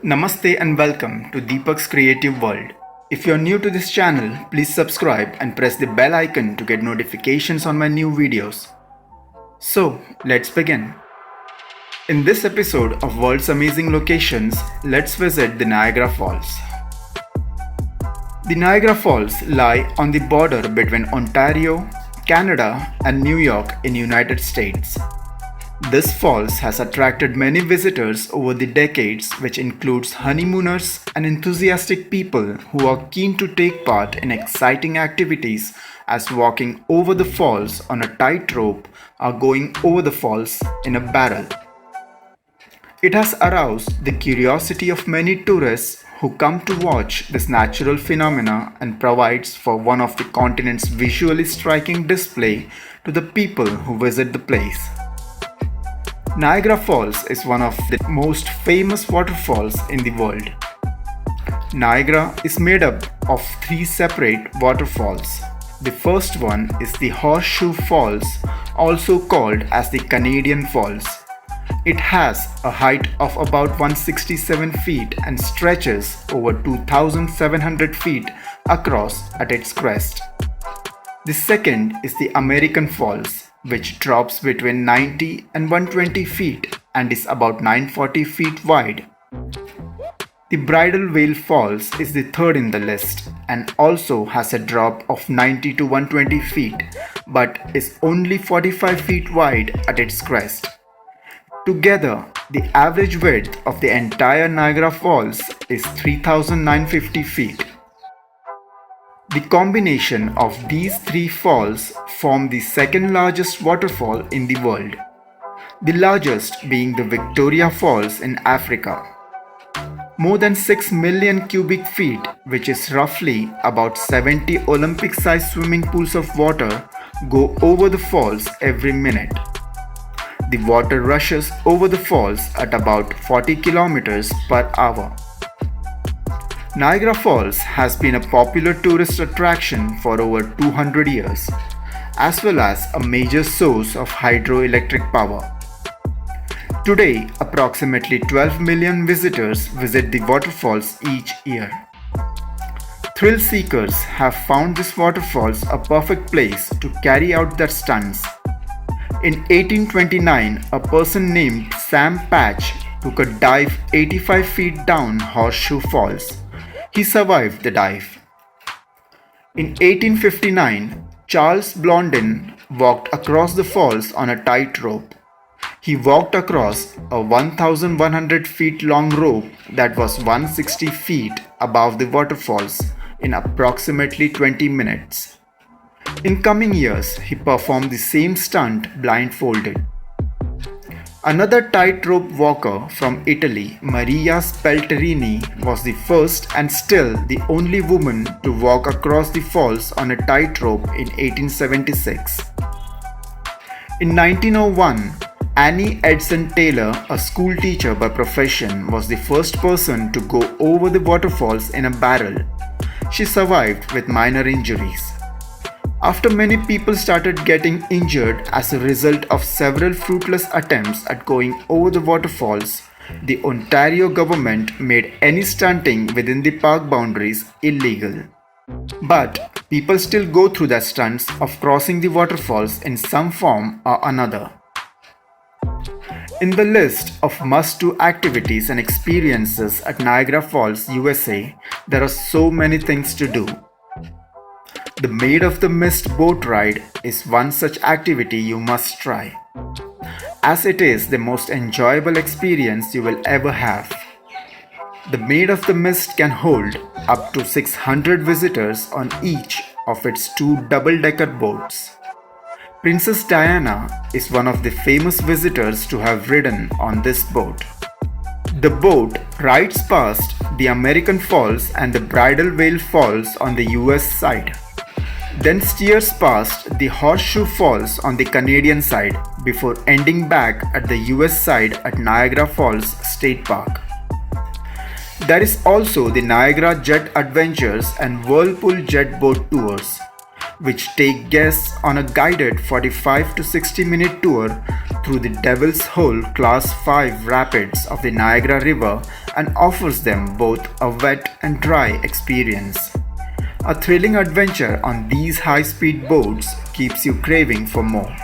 Namaste and welcome to Deepak's Creative World. If you're new to this channel, please subscribe and press the bell icon to get notifications on my new videos. So, let's begin. In this episode of World's Amazing Locations, let's visit the Niagara Falls. The Niagara Falls lie on the border between Ontario, Canada, and New York in the United States. This falls has attracted many visitors over the decades, which includes honeymooners and enthusiastic people who are keen to take part in exciting activities as walking over the falls on a tightrope or going over the falls in a barrel. It has aroused the curiosity of many tourists who come to watch this natural phenomena and provides for one of the continent's visually striking display to the people who visit the place. Niagara Falls is one of the most famous waterfalls in the world. Niagara is made up of three separate waterfalls. The first one is the Horseshoe Falls, also called as the Canadian Falls. It has a height of about 167 feet and stretches over 2,700 feet across at its crest. The second is the American Falls, which drops between 90 and 120 feet and is about 940 feet wide. The Bridal Veil Falls is the third in the list and also has a drop of 90 to 120 feet but is only 45 feet wide at its crest. Together, the average width of the entire Niagara Falls is 3,950 feet. The combination of these three falls form the second largest waterfall in the world, the largest being the Victoria Falls in Africa. More than 6 million cubic feet, which is roughly about 70 Olympic-sized swimming pools of water, go over the falls every minute. The water rushes over the falls at about 40 kilometers per hour. Niagara Falls has been a popular tourist attraction for over 200 years, as well as a major source of hydroelectric power. Today, approximately 12 million visitors visit the waterfalls each year. Thrill seekers have found these waterfalls a perfect place to carry out their stunts. In 1829, a person named Sam Patch took a dive 85 feet down Horseshoe Falls. He survived the dive. In 1859, Charles Blondin walked across the falls on a tightrope. He walked across a 1,100 feet long rope that was 160 feet above the waterfalls in approximately 20 minutes. In coming years, he performed the same stunt blindfolded. Another tightrope walker from Italy, Maria Spelterini, was the first and still the only woman to walk across the falls on a tightrope in 1876. In 1901, Annie Edson Taylor, a school teacher by profession, was the first person to go over the waterfalls in a barrel. She survived with minor injuries. After many people started getting injured as a result of several fruitless attempts at going over the waterfalls, the Ontario government made any stunting within the park boundaries illegal. But people still go through the stunts of crossing the waterfalls in some form or another. In the list of must-do activities and experiences at Niagara Falls, USA, there are so many things to do. The Maid of the Mist boat ride is one such activity you must try, as it is the most enjoyable experience you will ever have. The Maid of the Mist can hold up to 600 visitors on each of its two double-decker boats. Princess Diana is one of the famous visitors to have ridden on this boat. The boat rides past the American Falls and the Bridal Veil Falls on the US side, then steers past the Horseshoe Falls on the Canadian side before ending back at the US side at Niagara Falls State Park. There is also the Niagara Jet Adventures and Whirlpool Jet Boat Tours, which take guests on a guided 45 to 60 minute tour through the Devil's Hole Class 5 rapids of the Niagara River and offers them both a wet and dry experience. A thrilling adventure on these high-speed boats keeps you craving for more.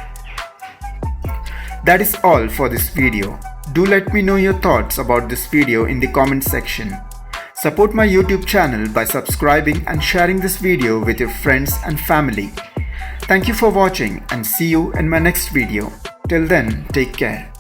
That is all for this video. Do let me know your thoughts about this video in the comment section. Support my YouTube channel by subscribing and sharing this video with your friends and family. Thank you for watching and see you in my next video. Till then, take care.